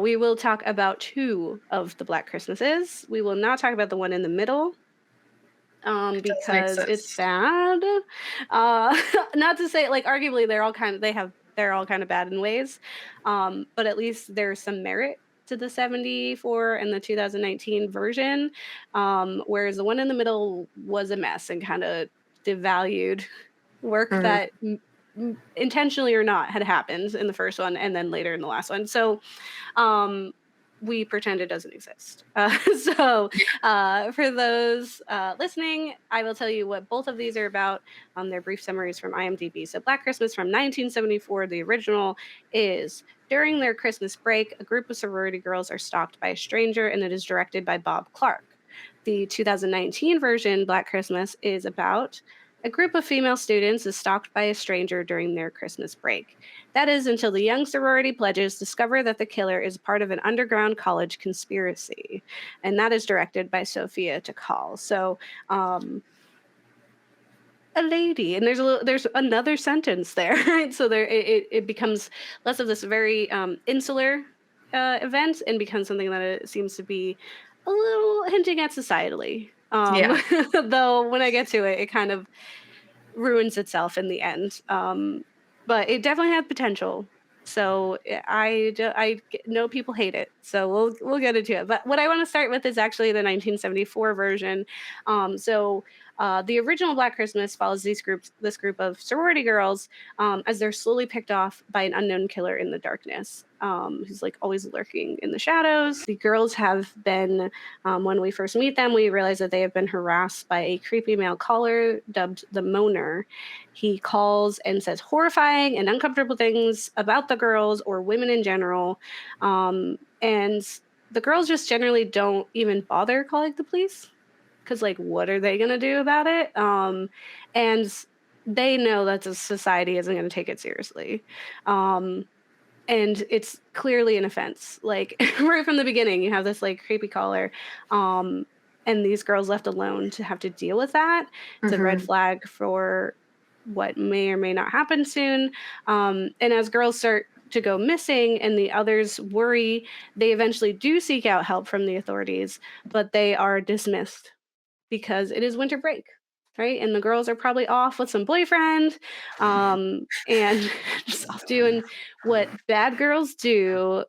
We will talk about 2 of the Black Christmases. We will not talk about the one in the middle, It doesn't because it's exist. bad. Not to say, like, arguably they're all kind of bad in ways, but at least there's some merit to the 74 and the 2019 version, whereas the one in the middle was a mess and kind of devalued work Mm. that intentionally or not had happened in the first one and then later in the last one. So um, we pretend it doesn't exist. So for those listening, I will tell you what both of these are about. Their brief summaries from IMDb. So Black Christmas from 1974, the original, is during their Christmas break, a group of sorority girls are stalked by a stranger, and it is directed by Bob Clark. The 2019 version, Black Christmas, is about a group of female students is stalked by a stranger during their Christmas break. That is until the young sorority pledges discover that the killer is part of an underground college conspiracy. And that is directed by Sophia Takal. So, a lady, and there's another sentence there, right? So it becomes less of this very insular event and becomes something that it seems to be a little hinting at societally. Yeah. Though when I get to it, it kind of ruins itself in the end. But it definitely had potential. So know people hate it. So we'll get into it. But what I want to start with is actually the 1974 version. The original Black Christmas follows this group of sorority girls as they're slowly picked off by an unknown killer in the darkness, who's like always lurking in the shadows. The girls have been, when we first meet them, we realize that they have been harassed by a creepy male caller dubbed the Moaner. He calls and says horrifying and uncomfortable things about the girls or women in general. And the girls just generally don't even bother calling the police because, like, what are they going to do about it? And they know that the society isn't going to take it seriously. And it's clearly an offense. Like, right from the beginning, you have this like creepy caller. And these girls left alone to have to deal with that. It's a red Hmm. flag for what may or may not happen soon. And as girls start to go missing and the others worry, they eventually do seek out help from the authorities, but they are dismissed because it is winter break, right? And the girls are probably off with some boyfriend, and just off doing what bad girls do,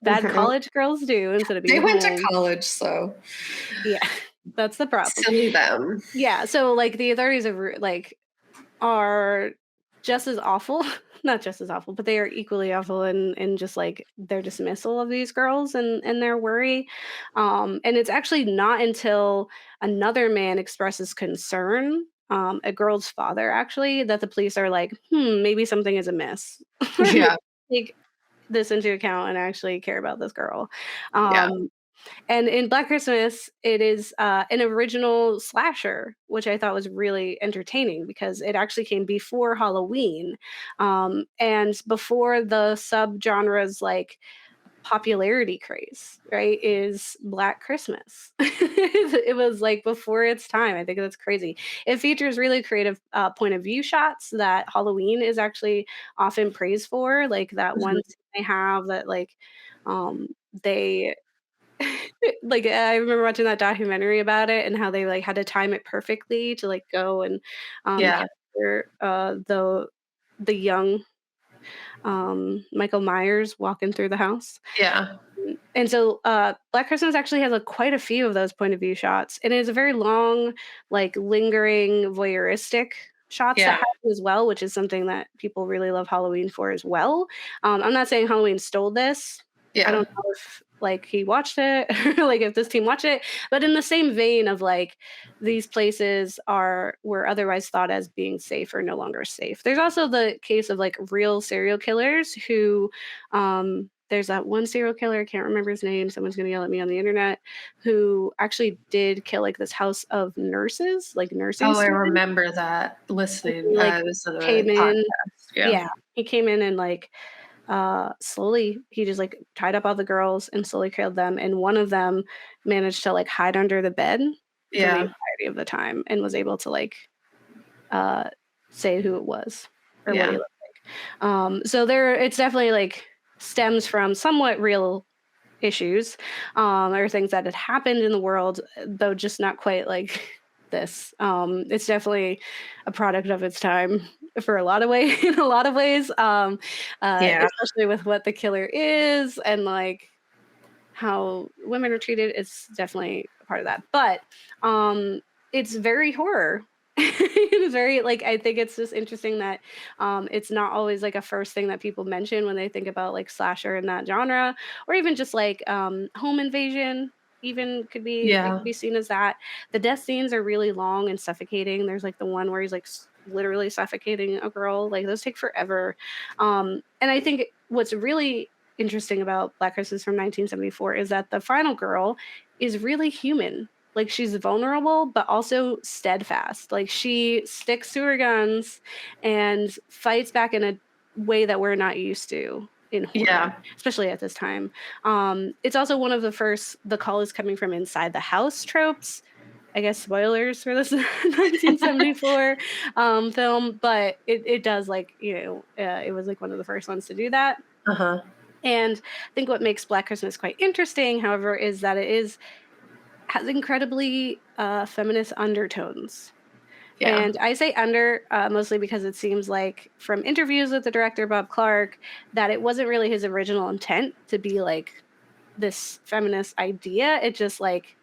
bad Hmm. college girls do instead of They being went to home. college, so Yeah, that's the problem. silly them. Yeah, so like the authorities are just as awful, not just as awful, but they are equally awful in just like their dismissal of these girls and their worry. And it's actually not until another man expresses concern, a girl's father actually, that the police are like, maybe something is amiss. Yeah. Take this into account and actually care about this girl. Yeah. Um, and in Black Christmas, it is an original slasher, which I thought was really entertaining because it actually came before Halloween, and before the subgenres like popularity craze, right? Is Black Christmas. It was like before its time. I think that's crazy. It features really creative point of view shots that Halloween is actually often praised for, like that one Mhm. scene they have that like um they like, I remember watching that documentary about it and how they, like, had to time it perfectly to, like, go and, Yeah. capture, the young, Michael Myers walking through the house. Yeah. And so, Black Christmas actually has, like, quite a few of those point of view shots, and it's a very long, like, lingering, voyeuristic shots that Yeah. happen as well, which is something that people really love Halloween for as well. I'm not saying Halloween stole this. I Yeah. don't know if, like, he watched it or, like, if this team watched it, but in the same vein of, like, these places were otherwise thought as being safe are no longer safe. There's also the case of, like, real serial killers who, there's that one serial killer, I can't remember his name, someone's gonna yell at me on the internet, who actually did kill, like, this house of nurses, like, nursing Oh, I students, remember that and listening. he, like, It was on a came in. podcast. Yeah. Yeah, he came in and, like, slowly he just, like, tied up all the girls and slowly killed them, and one of them managed to, like, hide under the bed for the Yeah. entirety of the time and was able to, like, uh, say who it was or what he Yeah. looked like. So it's definitely, like, stems from somewhat real issues, or things that had happened in the world, though just not quite like this. It's definitely a product of its time for a lot of ways, in a lot of ways, Yeah. especially with what the killer is and like how women are treated. It's definitely a part of that. But it's very horror. It's very like I think it's just interesting that it's not always like a first thing that people mention when they think about like slasher in that genre, or even just like home invasion. Even could be it Yeah. could be seen as that. The death scenes are really long and suffocating. There's like the one where he's like literally suffocating a girl. Like those take forever. And I think what's really interesting about Black Christmas from 1974 is that the final girl is really human. Like she's vulnerable, but also steadfast. Like she sticks to her guns and fights back in a way that we're not used to in horror, Yeah. especially at this time. It's also one of the first "the call is coming from inside the house" tropes. I guess spoilers for this 1974 film, but it does like it was like one of the first ones to do that. Uh-huh. And I think what makes Black Christmas quite interesting, however, is that it has incredibly feminist undertones. Yeah. And I say under mostly because it seems like from interviews with the director Bob Clark that it wasn't really his original intent to be like this feminist idea. It just like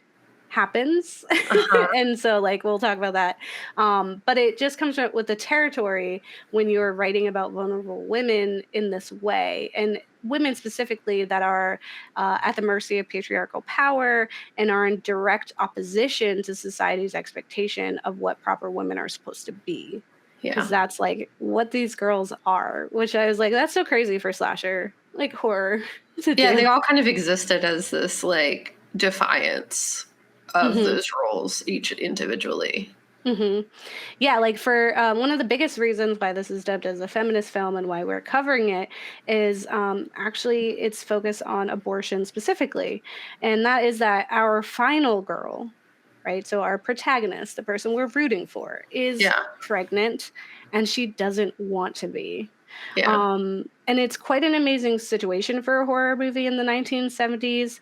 happens. Uh-huh. And so like we'll talk about that. But it just comes with the territory when you're writing about vulnerable women in this way, and women specifically that are at the mercy of patriarchal power and are in direct opposition to society's expectation of what proper women are supposed to be, because Yeah. that's like what these girls are, which I was like, that's so crazy for slasher like horror to Yeah, they do. all kind of existed as this like defiance of Hmm. those roles, each individually. Hmm. Yeah, like for one of the biggest reasons why this is dubbed as a feminist film and why we're covering it is actually its focus on abortion specifically. And that is that our final girl, right? So our protagonist, the person we're rooting for, is Yeah. pregnant and she doesn't want to be. Yeah. And it's quite an amazing situation for a horror movie in the 1970s.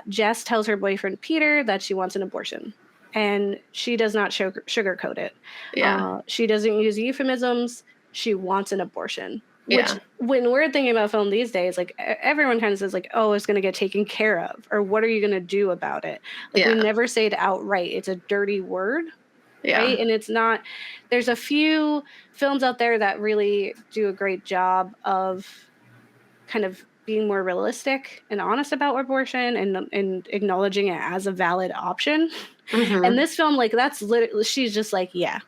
Jess tells her boyfriend Peter that she wants an abortion, and she does not sugarcoat it. Yeah. She doesn't use euphemisms. She wants an abortion, which Yeah. when we're thinking about film these days, like everyone kind of says like, oh, it's going to get taken care of, or what are you going to do about it? Like we Yeah. never say it outright. It's a dirty word, Yeah. right? And it's not, there's a few films out there that really do a great job of kind of being more realistic and honest about abortion and acknowledging it as a valid option. And Mm-hmm. this film, like, that's literally, she's just like, yeah,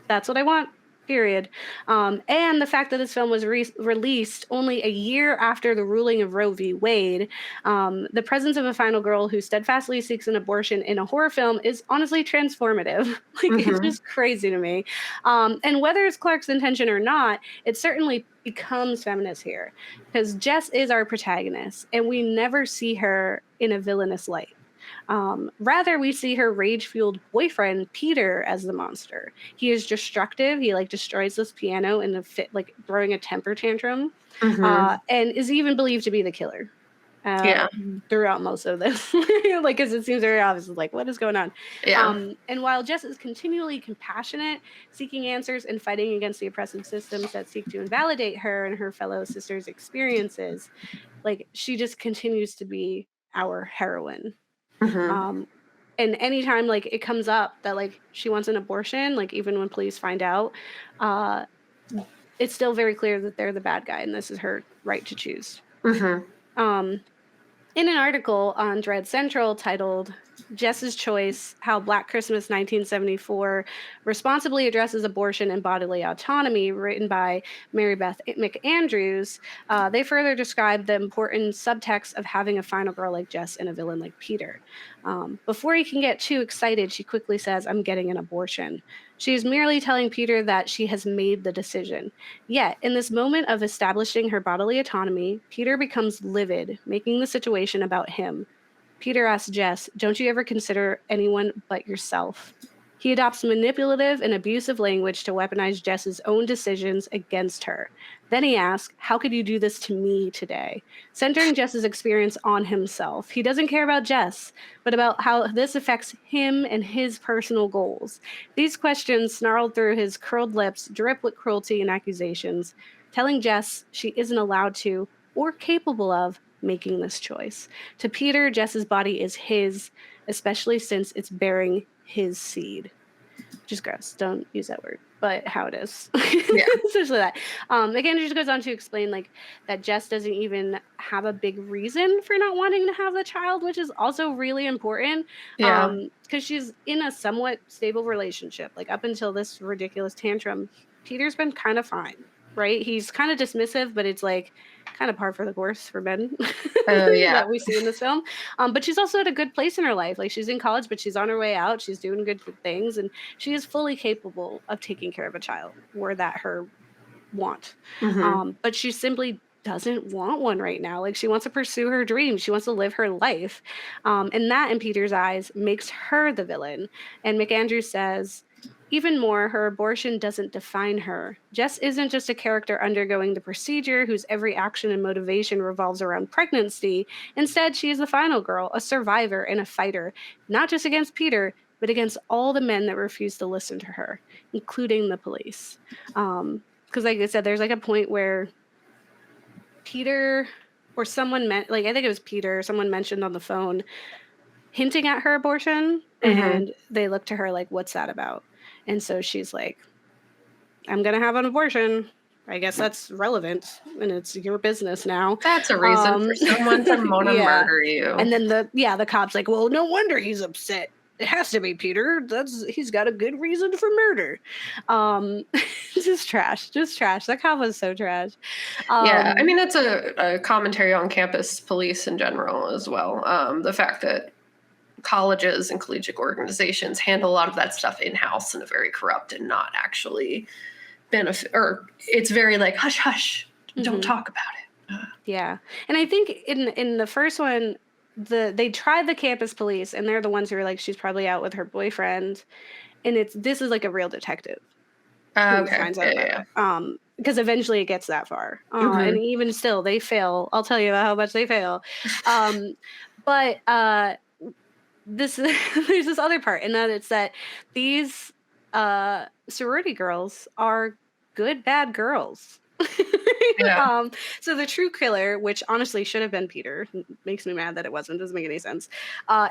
that's what I want. Period. And the fact that this film was released only a year after the ruling of Roe v. Wade, the presence of a final girl who steadfastly seeks an abortion in a horror film is honestly transformative. Like, it's Mm-hmm. just crazy to me. And whether it's Clark's intention or not, it certainly becomes feminist here because Jess is our protagonist, and we never see her in a villainous light. Rather, we see her rage-fueled boyfriend Peter as the monster. He is destructive. He like destroys this piano in a fit, like throwing a temper tantrum, Mm-hmm. and is even believed to be the killer uh, Yeah. throughout most of this. Like, because it seems very obvious, like what is going on. Yeah. And while Jess is continually compassionate, seeking answers and fighting against the oppressive systems that seek to invalidate her and her fellow sisters' experiences, like she just continues to be our heroine. Mm-hmm. Um, and anytime like it comes up that like she wants an abortion, like even when police find out, uh, it's still very clear that they're the bad guy and this is her right to choose. Mm-hmm. Um, in an article on Dread Central titled Jess's Choice: How Black Christmas 1974 Responsibly Addresses Abortion and Bodily Autonomy, written by Mary Beth McAndrews, they further describe the important subtext of having a final girl like Jess and a villain like Peter. Before he can get too excited, she quickly says, "I'm getting an abortion." She is merely telling Peter that she has made the decision. Yet, in this moment of establishing her bodily autonomy, Peter becomes livid, making the situation about him. Peter asks Jess, "Don't you ever consider anyone but yourself?" He adopts manipulative and abusive language to weaponize Jess's own decisions against her. Then he asks, "How could you do this to me today?" Centering Jess's experience on himself. He doesn't care about Jess, but about how this affects him and his personal goals. These questions, snarled through his curled lips, drip with cruelty and accusations, telling Jess she isn't allowed to or capable of making this choice. To Peter, Jess's body is his, especially since it's bearing his seed. Which is gross. Don't use that word, but how it is. Yeah. Essentially that. Again, it just goes on to explain like that Jess doesn't even have a big reason for not wanting to have the child, which is also really important. Yeah. Because she's in a somewhat stable relationship. Like up until this ridiculous tantrum, Peter's been kind of fine, right? He's kind of dismissive, but it's like kind of par for the course for men Oh, yeah. that we see in this film. But she's also at a good place in her life. Like she's in college, but she's on her way out. She's doing good things, and she is fully capable of taking care of a child were that her want. But she simply doesn't want one right now. Like she wants to pursue her dreams. She wants to live her life. And that, in Peter's eyes, makes her the villain. And McAndrews says, even more, her abortion doesn't define her. Jess isn't just a character undergoing the procedure whose every action and motivation revolves around pregnancy. Instead, she is the final girl, a survivor and a fighter, not just against Peter, but against all the men that refuse to listen to her, including the police. Because like I said, there's like a point where Peter or someone meant, like I think it was Peter, someone mentioned on the phone hinting at her abortion, and they look to her like, "What's that about?" And so she's like, "I'm gonna have an abortion. I guess that's relevant, and it's your business now." That's a reason for someone to want to Yeah. murder you. And then the cop's like, "Well, no wonder he's upset. It has to be Peter. He's got a good reason for murder." Just trash. That cop was so trash. Yeah, I mean, that's a commentary on campus police in general as well. The fact that colleges and collegiate organizations handle a lot of that stuff in-house in a very corrupt and not actually benefit, or it's very like, hush, hush, don't talk about it. Yeah. And I think in the first one, they tried the campus police, and they're the ones who are like, she's probably out with her boyfriend. And this is like a real detective who Okay. finds out about it. Because eventually it gets that far. And even still, they fail. I'll tell you about how much they fail. But there's this other part, and that it's that these sorority girls are good, bad girls. Yeah. So the true killer, which honestly should have been Peter, makes me mad that it wasn't, doesn't make any sense,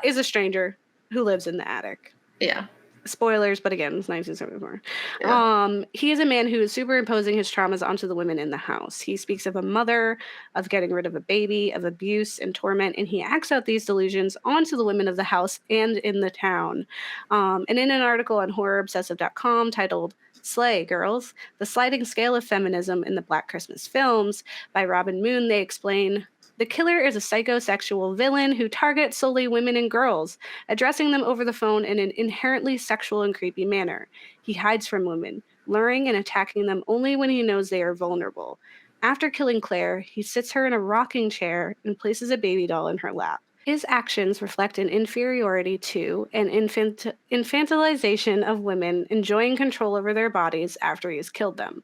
is a stranger who lives in the attic. Yeah. Spoilers, but again, it's 1974. Yeah. He is a man who is superimposing his traumas onto the women in the house. He speaks of a mother, of getting rid of a baby, of abuse and torment, and he acts out these delusions onto the women of the house and in the town. And in an article on horrorobsessive.com titled "Slay, Girls, the Sliding Scale of Feminism in the Black Christmas Films" by Robin Moon, they explain, the killer is a psychosexual villain who targets solely women and girls, addressing them over the phone in an inherently sexual and creepy manner. He hides from women, luring and attacking them only when he knows they are vulnerable. After killing Claire, he sits her in a rocking chair and places a baby doll in her lap. His actions reflect an inferiority to and infantilization of women enjoying control over their bodies after he has killed them.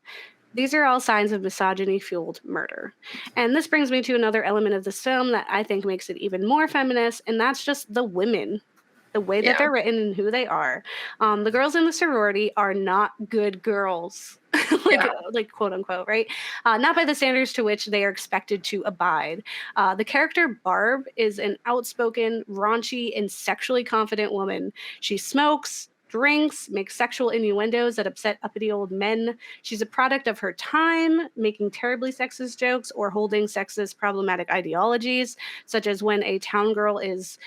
These are all signs of misogyny-fueled murder. And this brings me to another element of this film that I think makes it even more feminist, and that's just the women, the way that they're written and who they are. The girls in the sorority are not good girls, like quote unquote, right? Not by the standards to which they are expected to abide. The character Barb is an outspoken, raunchy, and sexually confident woman. She smokes, drinks, makes sexual innuendos that upset uppity old men. She's a product of her time, making terribly sexist jokes or holding sexist problematic ideologies, such as when a town girl is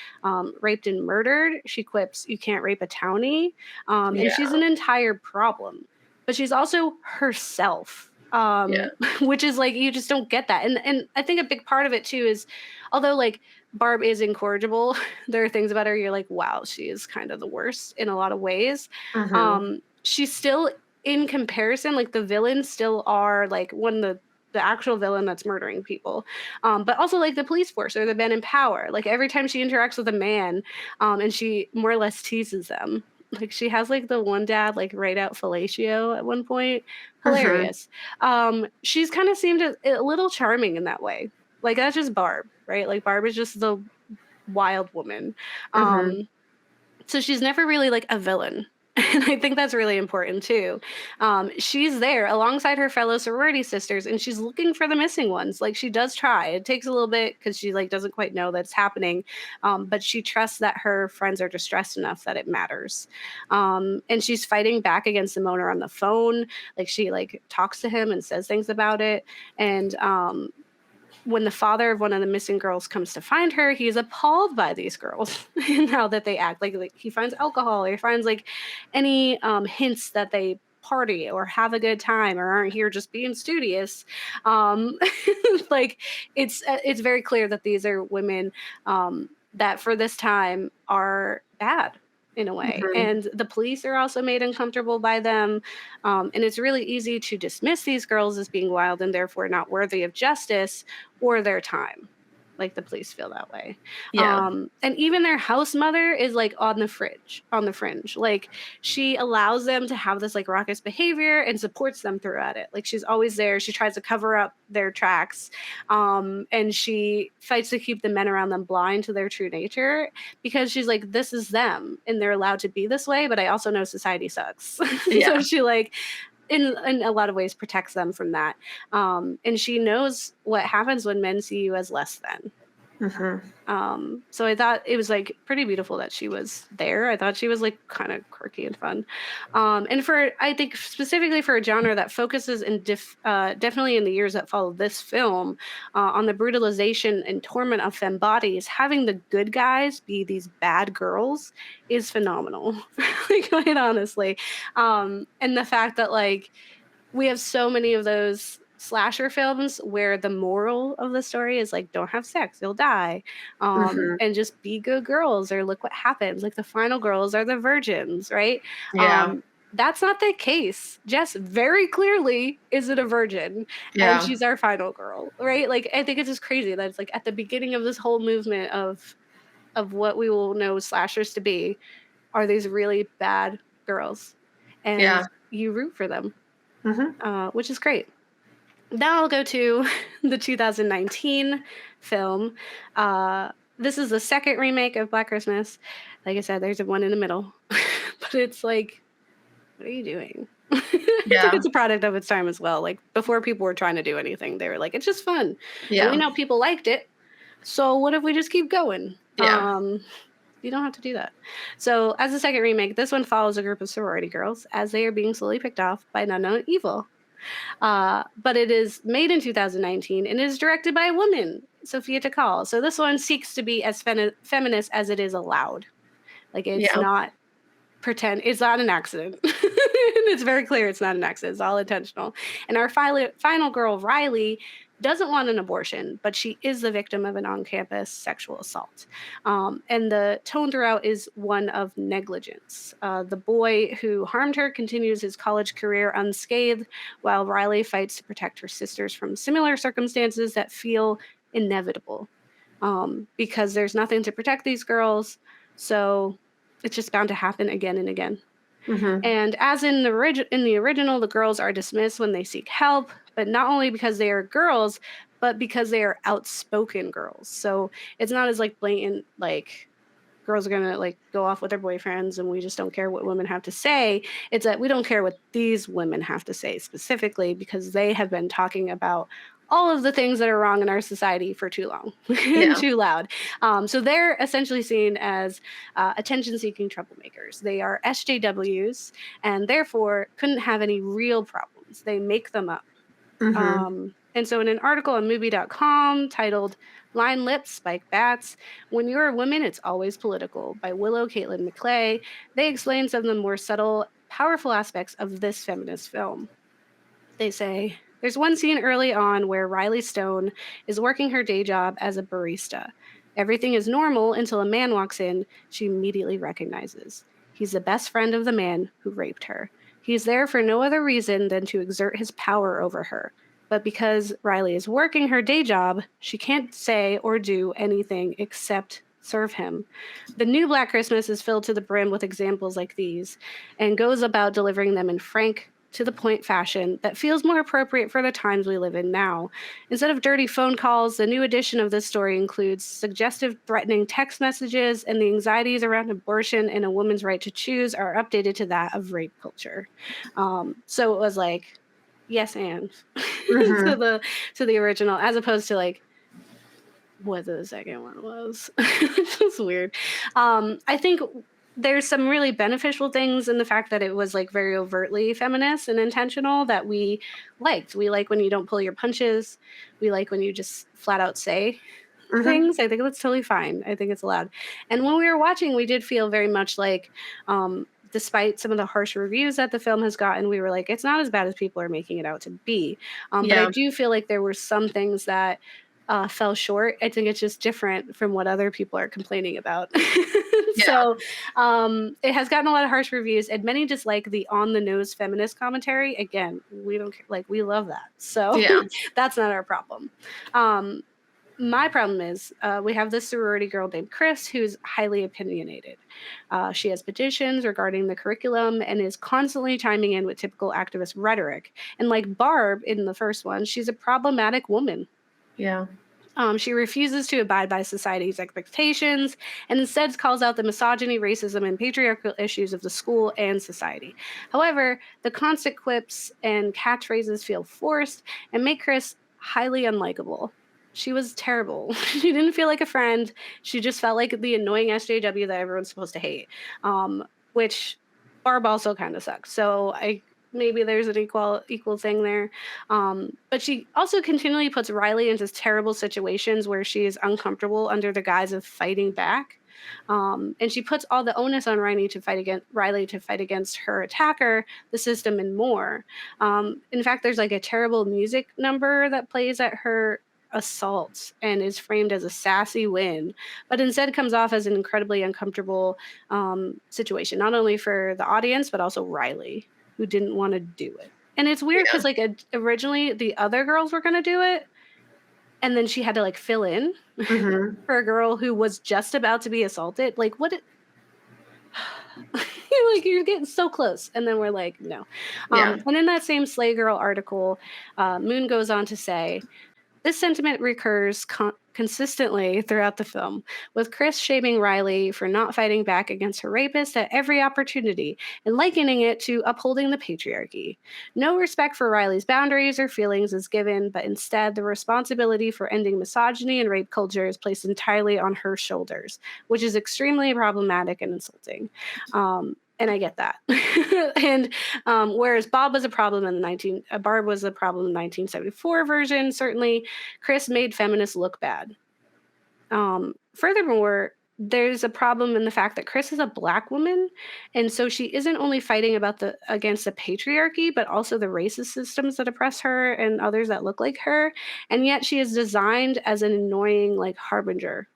raped and murdered, she quips, "You can't rape a townie." And she's an entire problem. But she's also herself. Which is like, you just don't get that. And I think a big part of it too is, although like Barb is incorrigible, there are things about her you're like, wow, she is kind of the worst in a lot of ways. She's still, in comparison, like the villains still are like the actual villain that's murdering people, but also like the police force or the men in power. Like every time she interacts with a man, and she more or less teases them, Like she has like the one dad like write out fellatio at one point. Mhm. Hilarious. She's kind of seemed a little charming in that way. Like that's just Barb, right? Like Barb is just the wild woman. Mhm. Um, so she's never really like a villain. And I think that's really important too. She's there alongside her fellow sorority sisters and she's looking for the missing ones. Like she does try. It takes a little bit because she like doesn't quite know that's happening. But she trusts that her friends are distressed enough that it matters. And she's fighting back against the owner on the phone. Like she like talks to him and says things about it. And when the father of one of the missing girls comes to find her, he's appalled by these girls and how that they act. Like he finds alcohol, or he finds like any hints that they party or have a good time or aren't here just being studious. Um, like it's very clear that these are women that for this time are bad in a way, Mhm. and the police are also made uncomfortable by them. And it's really easy to dismiss these girls as being wild and therefore not worthy of justice or their time. Like the police feel that way. Yeah. And even their house mother is like on the fringe. Like she allows them to have this like raucous behavior and supports them throughout it. Like she's always there. She tries to cover up their tracks. And she fights to keep the men around them blind to their true nature because she's like, this is them and they're allowed to be this way. But I also know society sucks. So Yeah. she like, in a lot of ways protects them from that. And she knows what happens when men see you as less than. Mhm. So I thought it was like pretty beautiful that she was there. I thought she was like kind of quirky and fun. And for I think specifically for a genre that focuses definitely in the years that follow this film on the brutalization and torment of femme bodies, having the good guys be these bad girls is phenomenal. Like quite honestly, and the fact that like we have so many of those slasher films where the moral of the story is like don't have sex, you'll die, Mhm. and just be good girls or look what happens, like the final girls are the virgins, right? Yeah. That's not the case. Jess very clearly isn't a virgin and Yeah. she's our final girl, right? Like I think it's just crazy that it's like at the beginning of this whole movement of what we will know slashers to be are these really bad girls, and Yeah. you root for them, Mhm. which is great. Now I'll go to the 2019 film. Uh, this is the second remake of Black Christmas. Like I said, there's one in the middle, but it's like, what are you doing? I think Yeah. it's a product of its time as well. Like before people were trying to do anything, they were like, it's just fun, and we Yeah. know people liked it. So what if we just keep going? Yeah. You don't have to do that. So, as a second remake, this one follows a group of sorority girls as they are being slowly picked off by an unknown evil. But it is made in 2019 and is directed by a woman, Sophia Takal. So this one seeks to be as feminist as it is allowed. Like it's Yeah. not pretend, it's not an accident. It's very clear it's not an accident. It's all intentional. And our final girl, Riley, doesn't want an abortion, but she is the victim of an on campus sexual assault. And the tone throughout is one of negligence. The boy who harmed her continues his college career unscathed, while Riley fights to protect her sisters from similar circumstances that feel inevitable because there's nothing to protect these girls. So it's just bound to happen again and again. Mhm. And as in the original, the girls are dismissed when they seek help, but not only because they are girls, but because they are outspoken girls. So it's not as like blatant like girls are gonna like go off with their boyfriends and we just don't care what women have to say. It's that we don't care what these women have to say specifically because they have been talking about all of the things that are wrong in our society for too long and Yeah. too loud. So they're essentially seen as attention seeking troublemakers. They are SJWs and therefore couldn't have any real problems. They make them up. Mhm. And so in an article on movie.com titled Line Lips, Spike Bats, When You're a Woman, It's Always Political by Willow Caitlin McClay, they explain some of the more subtle, powerful aspects of this feminist film. They say, there's one scene early on where Riley Stone is working her day job as a barista. Everything is normal until a man walks in she immediately recognizes. He's the best friend of the man who raped her. He's there for no other reason than to exert his power over her. But because Riley is working her day job, she can't say or do anything except serve him. The new Black Christmas is filled to the brim with examples like these and goes about delivering them in frank, to the point fashion that feels more appropriate for the times we live in now. Instead of dirty phone calls, the new edition of this story includes suggestive, threatening text messages, and the anxieties around abortion and a woman's right to choose are updated to that of rape culture. So it was like, yes, and Mm-hmm. to the original, as opposed to like what the second one was. It's just weird. I think there's some really beneficial things in the fact that it was like very overtly feminist and intentional that we liked. We like when you don't pull your punches. We like when you just flat out say Mm-hmm. things. I think that's totally fine. I think it's allowed. And when we were watching, we did feel very much like, despite some of the harsh reviews that the film has gotten, we were like, it's not as bad as people are making it out to be. But I Yeah. do feel like there were some things that fell short. I think it's just different from what other people are complaining about. Yeah. So it has gotten a lot of harsh reviews, and many dislike the on the nose feminist commentary. Again, we don't care, like we love that. So Yeah. that's not our problem. My problem is we have this sorority girl named Chris who's highly opinionated. She has petitions regarding the curriculum and is constantly chiming in with typical activist rhetoric. And like Barb in the first one, she's a problematic woman. Yeah. She refuses to abide by society's expectations and instead calls out the misogyny, racism, and patriarchal issues of the school and society. However, the constant quips and catchphrases feel forced and make Chris highly unlikable. She was terrible. She didn't feel like a friend. She just felt like the annoying SJW that everyone's supposed to hate, which Barb also kind of sucks. So maybe there's an equal thing there. But she also continually puts Riley into terrible situations where she is uncomfortable under the guise of fighting back. And she puts all the onus on Riley to fight against her attacker, the system, and more. In fact, there's like a terrible music number that plays at her assault and is framed as a sassy win, but instead comes off as an incredibly uncomfortable situation, not only for the audience, but also Riley, who didn't want to do it. And it's weird because like originally the other girls were going to do it, and then she had to like fill in Mm-hmm. for a girl who was just about to be assaulted. Like what? Like you're getting so close, and then we're like, no. Yeah. And in that same Slay Girl article, Moon goes on to say, this sentiment recurs consistently throughout the film, with Chris shaming Riley for not fighting back against her rapist at every opportunity and likening it to upholding the patriarchy. No respect for Riley's boundaries or feelings is given, but instead the responsibility for ending misogyny and rape culture is placed entirely on her shoulders, which is extremely problematic and insulting. And I get that. And whereas Barb was a problem in the 1974 version, certainly Chris made feminists look bad. Furthermore, there's a problem in the fact that Chris is a Black woman, and so she isn't only fighting against the patriarchy, but also the racist systems that oppress her and others that look like her. And yet she is designed as an annoying like harbinger.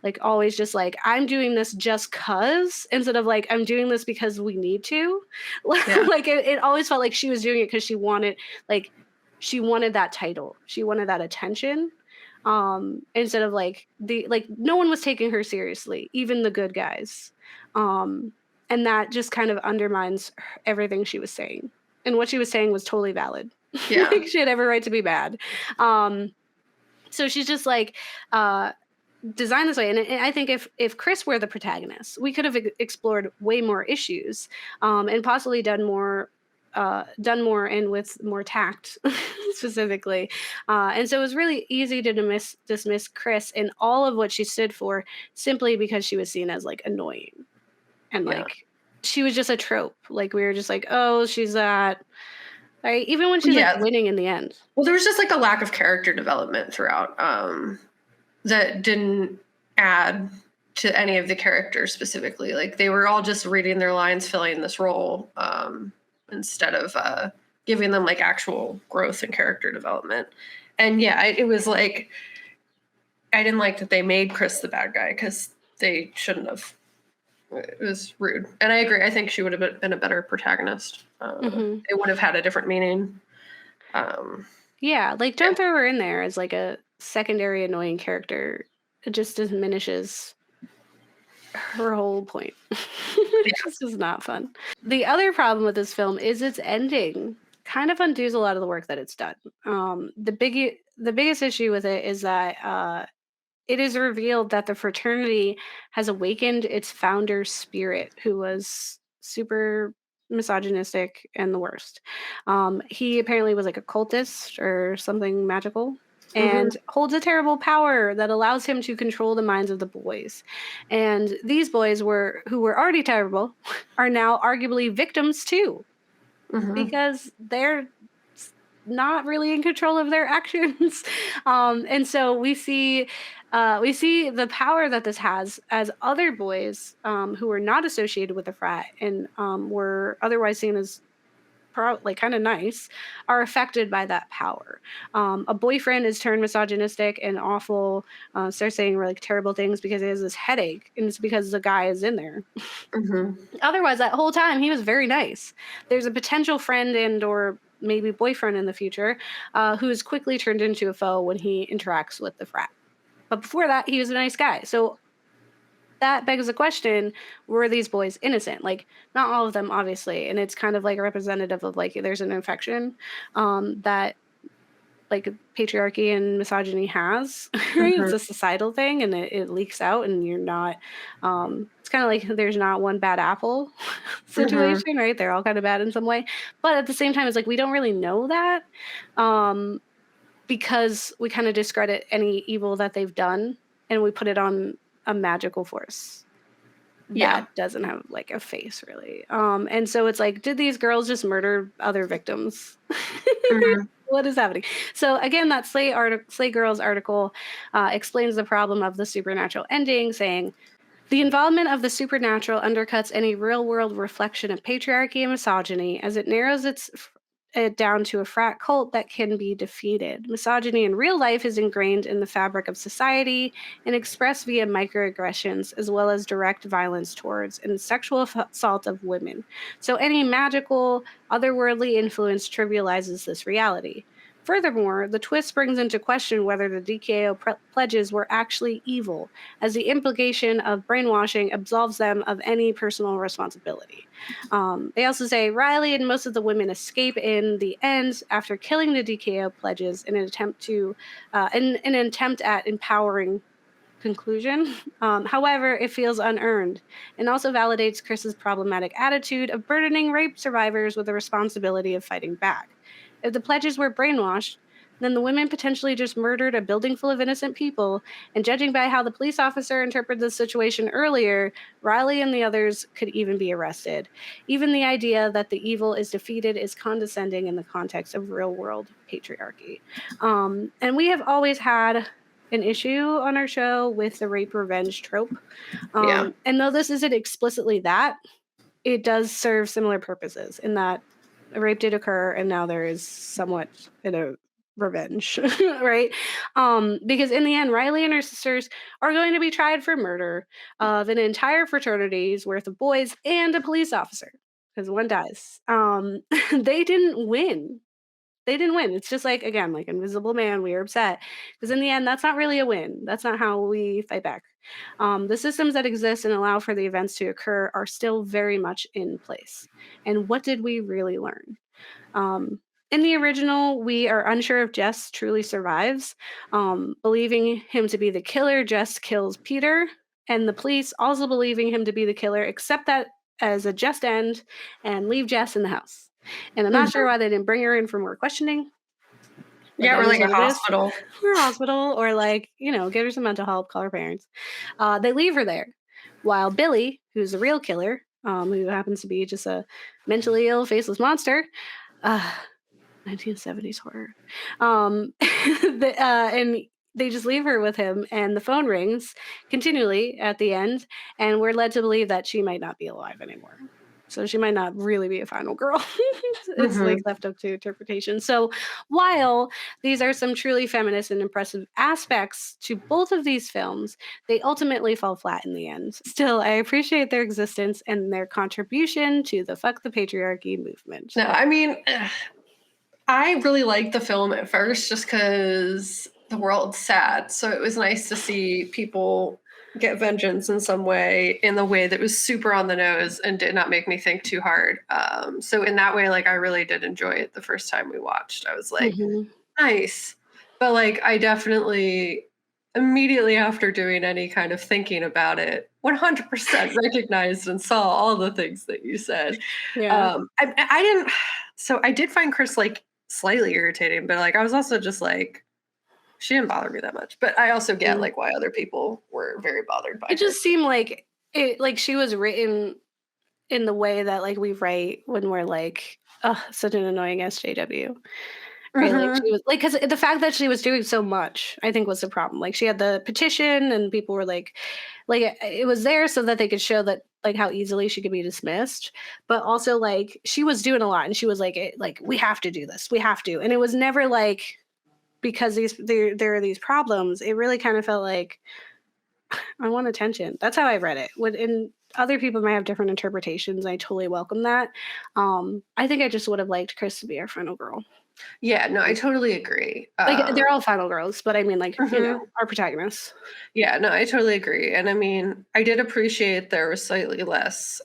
Like always just like, I'm doing this just cause, instead of like, I'm doing this because we need to. Yeah. Like it always felt like she was doing it because she wanted that title. She wanted that attention. Instead of like no one was taking her seriously, even the good guys. And that just kind of undermines everything she was saying. And what she was saying was totally valid. Yeah. Like she had every right to be bad. So she's just like, designed this way. And I think if Chris were the protagonist, we could have explored way more issues, and possibly done more and with more tact specifically. And so it was really easy to dismiss Chris and all of what she stood for simply because she was seen as like annoying. And like she was just a trope. Like we were just like, oh, she's that. Right? Even when she's like winning in the end. Well, there was just like a lack of character development throughout. That didn't add to any of the characters specifically. Like they were all just reading their lines, filling this role, instead of giving them like actual growth and character development. And yeah, it was like, I didn't like that they made Chris the bad guy because they shouldn't have. It was rude. And I agree. I think she would have been a better protagonist. It would have had a different meaning. Yeah, like don't throw her in there as like a secondary annoying character. It just diminishes her whole point. Yeah. It's just not fun. The other problem with this film is its ending kind of undoes a lot of the work that it's done. The biggest issue with it is that it is revealed that the fraternity has awakened its founder's spirit, who was super misogynistic and the worst. He apparently was like a cultist or something magical Hmm. and holds a terrible power that allows him to control the minds of the boys. And these boys who were already terrible are now arguably victims too Hmm. because they're not really in control of their actions. And so we see the power that this has as other boys who are not associated with the frat and were otherwise seen as like kind of nice are affected by that power. A boyfriend is turned misogynistic and awful, starts saying really terrible things because he has this headache, and it's because the guy is in there. Hmm. Otherwise, that whole time he was very nice. There's a potential friend and or maybe boyfriend in the future who is quickly turned into a foe when he interacts with the frat. But before that, he was a nice guy. So that begs the question: were these boys innocent? Like, not all of them, obviously, and it's kind of like a representative of like there's an infection that like patriarchy and misogyny has, right? Hmm. It's a societal thing and it leaks out and you're not it's kind of like there's not one bad apple Hmm. situation, right? They're all kind of bad in some way. But at the same time, it's like we don't really know that um because we kind of discredit any evil that they've done and we put it on a magical force Yeah. that doesn't have like a face really. And so it's like, did these girls just murder other victims? Hmm. What is happening? So again, that Slay Girls article explains the problem of the supernatural ending, saying the involvement of the supernatural undercuts any real-world reflection of patriarchy and misogyny as it narrows it down to a frat cult that can be defeated. Misogyny in real life is ingrained in the fabric of society and expressed via microaggressions as well as direct violence towards and sexual assault of women. So any magical, otherworldly influence trivializes this reality. Furthermore, the twist brings into question whether the DKO pledges were actually evil, as the implication of brainwashing absolves them of any personal responsibility. They also say Riley and most of the women escape in the end after killing the DKO pledges in an attempt at empowering conclusion. However, it feels unearned and also validates Chris's problematic attitude of burdening rape survivors with the responsibility of fighting back. If the pledges were brainwashed, then the women potentially just murdered a building full of innocent people, and judging by how the police officer interpreted the situation earlier, Riley and the others could even be arrested. Even the idea that the evil is defeated is condescending in the context of real world patriarchy. And we have always had an issue on our show with the rape revenge trope. Yeah. And though this isn't explicitly that, it does serve similar purposes in that a rape did occur and now there is somewhat in a revenge, right? Because in the end, Riley and her sisters are going to be tried for murder of an entire fraternity's worth of boys and a police officer because one dies. They didn't win. They didn't win. It's just like again, like Invisible Man, we are upset because in the end, that's not really a win. That's not how we fight back. The systems that exist and allow for the events to occur are still very much in place. And what did we really learn? Um, in the original, we are unsure if Jess truly survives. Believing him to be the killer, Jess kills Peter, and the police also believing him to be the killer, accept that as a just end and leave Jess in the house. And I'm not sure Hmm. why they didn't bring her in for more questioning, but Yeah, that or is like a what it is. hospital. Or a hospital, or like, give her some mental help, call her parents. They leave her there. While Billy, who's the real killer, who happens to be just a mentally ill, faceless monster, uh, 1970s horror. And they just leave her with him, and the phone rings continually at the end, and we're led to believe that she might not be alive anymore. So she might not really be a final girl. It's like Hmm. left up to interpretation. So while these are some truly feminist and impressive aspects to both of these films, they ultimately fall flat in the end. Still, I appreciate their existence and their contribution to the Fuck the Patriarchy movement. No, I mean, I really liked the film at first just because the world's sad. So it was nice to see people get vengeance in some way, in the way that was super on the nose and did not make me think too hard. So in that way, like I really did enjoy it the first time we watched. I was like, Mhm. nice. But like I definitely immediately after doing any kind of thinking about it, 100% recognized and saw all the things that you said. Yeah. I didn't, so I did find Chris like slightly irritating, but like I was also just like, she didn't bother me that much. But I also get Mm. like why other people were very bothered by It her. just seemed like she was written in the way that like we write when we're like, oh, such an annoying SJW. Right, like, Hmm. she was like, because the fact that she was doing so much, I think, was the problem. Like, she had the petition, and people were like, it was there so that they could show that, like, how easily she could be dismissed, but also, like, she was doing a lot, and she was like, "We have to do this. We have to." And it was never, like, because there are these problems. It really kind of felt like, "I want attention." That's how I read it. When and other people might have different interpretations. I totally welcome that. I think I just would have liked Chris to be our final girl. Yeah, no, I totally agree. Like, they're all final girls, but I mean, like, Mhm. our protagonists. Yeah, no, I totally agree. And I mean, I did appreciate there was slightly less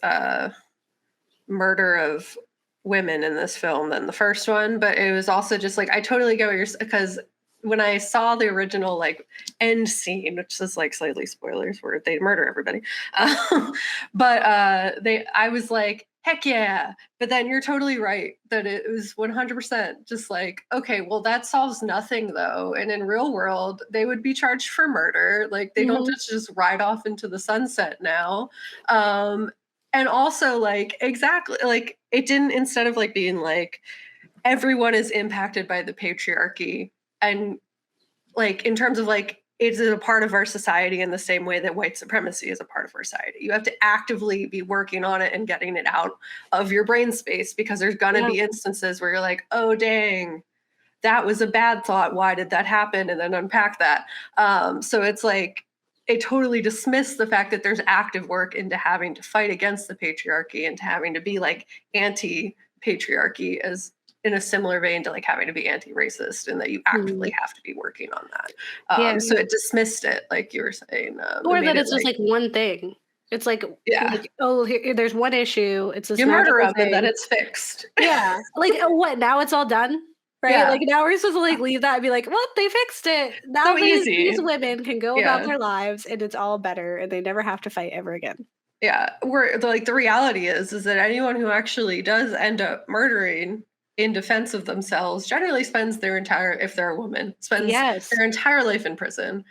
murder of women in this film than the first one, but it was also just like I totally get what you're because when I saw the original like end scene, which is like slightly spoilers where they murder everybody, um, but they I was like heck yeah. But then you're totally right that it was 100% just like okay, well that solves nothing though, and in real world they would be charged for murder. Like they don't Mhm. just ride off into the sunset now. um and also like exactly like it didn't, instead of like being like everyone is impacted by the patriarchy, and like in terms of like it's a part of our society in the same way that white supremacy is a part of our society. You have to actively be working on it and getting it out of your brain space because there's going to Yeah. be instances where you're like, oh dang, that was a bad thought, why did that happen, and then unpack that. So it's like it totally dismissed the fact that there's active work into having to fight against the patriarchy and to having to be like anti patriarchy, as in a similar vein to like having to be anti-racist, and that you actively Mhm. have to be working on that. Yeah. So it dismissed it, like you were saying. It Or made that it it's just, like, like, one thing. It's yeah, "Oh, there's one issue. It's this you murder magical them and then thing." it's fixed. Yeah. Like, "Oh, what? Now it's all done?" Right? Yeah, Like, now we're supposed to, like, leave that and be like, "Well, they fixed it. Now so these easy. women can go about Yeah. their lives, and it's all better, and they never have to fight ever again." Yeah, where like the reality is that anyone who actually does end up murdering in defense of themselves generally spends their entire, if they're a woman, spends Yes. their entire life in prison,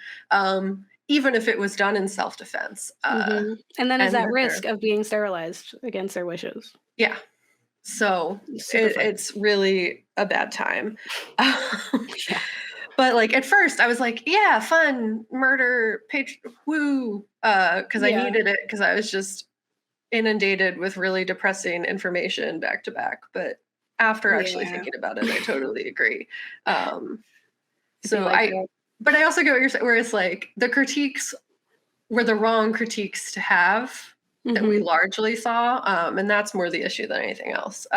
even if it was done in self-defense. Mhm. And then is And at that they're risk of being sterilized against their wishes. yeah, so Super fucked. it's really a bad time. Yeah. But like at first I was like, yeah, fun murder page, woo, because I Yeah. needed it because I was just inundated with really depressing information back to back. But after actually Yeah. thinking about it, I totally agree. Um, I'd be so like, I, but I also get what you're saying, where it's like the critiques were the wrong critiques to have that we Mhm. largely saw, and that's more the issue than anything else.